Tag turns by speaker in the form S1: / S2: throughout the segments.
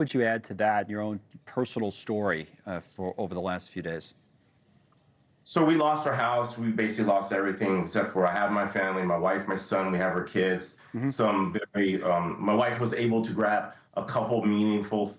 S1: Would you add to that your own personal story for over the last few days?
S2: So we lost our house. We basically lost everything except for I have my family, my wife, my son. We have our kids. My wife was able to grab a couple meaningful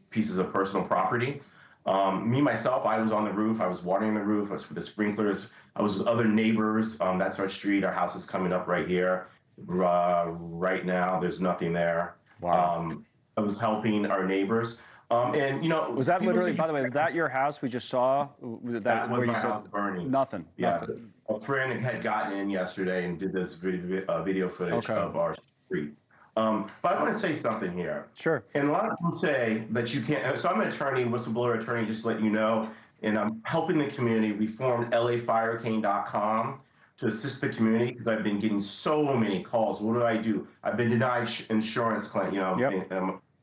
S2: pieces of personal property. Myself, I was on the roof. I was watering the roof. I was with the sprinklers. I was with other neighbors. That's our street. Our house is coming up right here. Right now, there's nothing there.
S1: Wow.
S2: I was helping our neighbors.
S1: Was that literally, by the way, was that your house we just saw?
S2: That was my house burning.
S1: Nothing.
S2: Yeah,
S1: Nothing.
S2: a friend had gotten in yesterday and did this video footage of our street. But I want to say something here.
S1: Sure.
S2: And a lot of people say that you can't. So I'm an attorney, whistleblower attorney, just to let you know. And I'm helping the community. We formed LAFireCane.com to assist the community because I've been getting so many calls. What do? I've been denied insurance claim,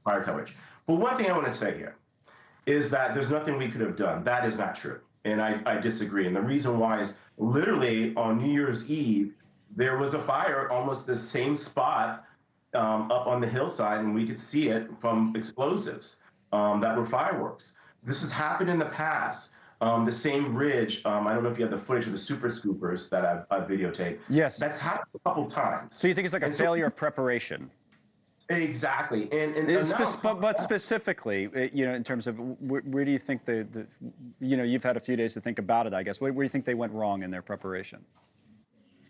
S2: fire coverage. But one thing I want to say here is that there's nothing we could have done. That is not true. And I disagree. And the reason why is literally on New Year's Eve, there was a fire almost the same spot up on the hillside, and we could see it from explosives that were fireworks. This has happened in the past. The same ridge, I don't know if you have the footage of the super scoopers that I've videotaped.
S1: Yes.
S2: That's happened a couple times.
S1: So you think it's like a failure of preparation?
S2: Exactly.
S1: But specifically, in terms of where do you think you've had a few days to think about it, I guess. Where do you think they went wrong in their preparation?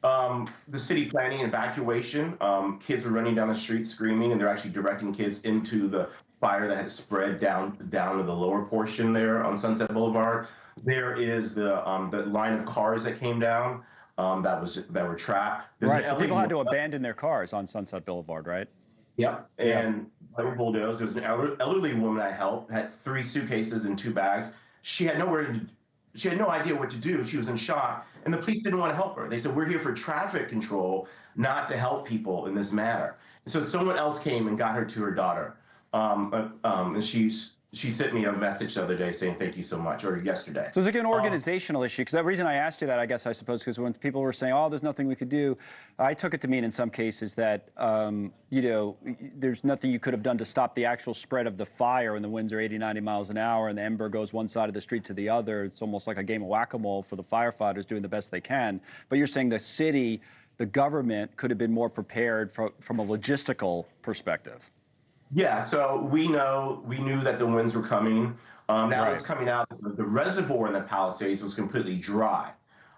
S2: The city planning and evacuation. Kids were running down the street screaming, and they're actually directing kids into the fire that had spread down to the lower portion there on Sunset Boulevard. There is the line of cars that came down that were trapped.
S1: Right. So people had to abandon their cars on Sunset Boulevard, right?
S2: Yep, and they were bulldozed. There was an elderly woman I helped, had 3 suitcases and 2 bags. She had no idea what to do. She was in shock, and the police didn't want to help her. They said, we're here for traffic control, not to help people in this manner. And so someone else came and got her to her daughter. And she sent me a message the other day saying thank you so much, or yesterday.
S1: So it's like an organizational issue, because the reason I asked you that, I suppose, because when people were saying, oh, there's nothing we could do, I took it to mean in some cases that, there's nothing you could have done to stop the actual spread of the fire when the winds are 80, 90 miles an hour and the ember goes one side of the street to the other. It's almost like a game of whack-a-mole for the firefighters doing the best they can. But you're saying the city, the government could have been more prepared from a logistical perspective.
S2: Yeah, so we knew that the winds were coming. Now it's coming out. The reservoir in the Palisades was completely dry.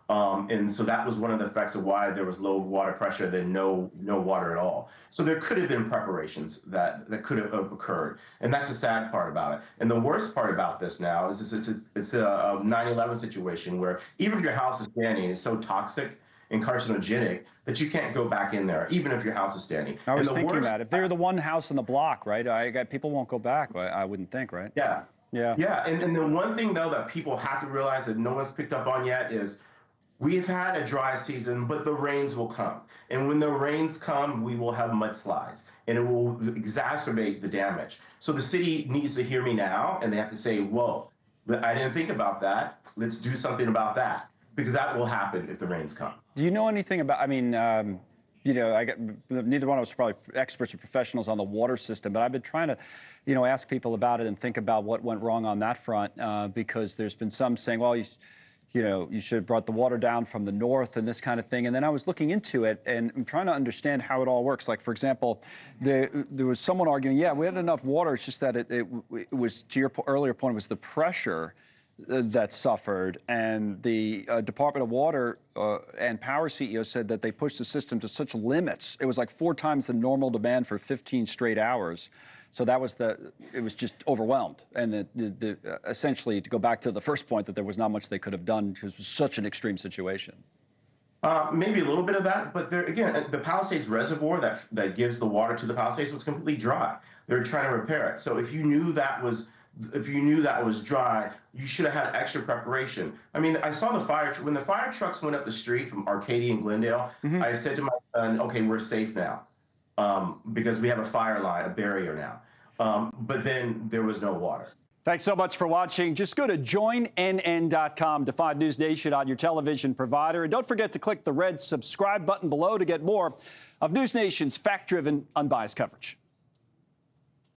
S2: And so that was one of the effects of why there was low water pressure than no water at all. So there could have been preparations that could have occurred. And that's the sad part about it. And the worst part about this now is it's a 9/11 situation where even if your house is standing, it's so toxic and carcinogenic that you can't go back in there, even if your house is standing.
S1: I was thinking that if they're the one house in the block, right? People won't go back. I wouldn't think, right?
S2: Yeah. Yeah. Yeah. And the one thing though that people have to realize that no one's picked up on yet is we've had a dry season, but the rains will come. And when the rains come, we will have mudslides, and it will exacerbate the damage. So the city needs to hear me now, and they have to say, whoa, I didn't think about that. Let's do something about that, because that will happen if the rains come.
S1: Do you know anything about, neither one of us are probably experts or professionals on the water system, but I've been trying to, ask people about it and think about what went wrong on that front, because there's been some saying, well, you should have brought the water down from the north and this kind of thing. And then I was looking into it, and I'm trying to understand how it all works. Like, for example, there was someone arguing, yeah, we had enough water. It's just that it was, to your earlier point, it was the pressure that suffered. And the Department of Water and Power CEO said that they pushed the system to such limits. It was like 4 times the normal demand for 15 straight hours. So that was it was just overwhelmed. And essentially, to go back to the first point, that there was not much they could have done because it was such an extreme situation.
S2: Maybe a little bit of that, but there again, the Palisades reservoir that gives the water to the Palisades was completely dry. They were trying to repair it. So if you knew that was dry, you should have had extra preparation. I mean, I saw when the fire trucks went up the street from Arcadia and Glendale. I said to my son, okay, we're safe now, because we have a fire line, a barrier now. But then there was no water.
S1: Thanks so much for watching. Just go to joinnn.com to find NewsNation on your television provider. And don't forget to click the red subscribe button below to get more of NewsNation's fact-driven, unbiased coverage.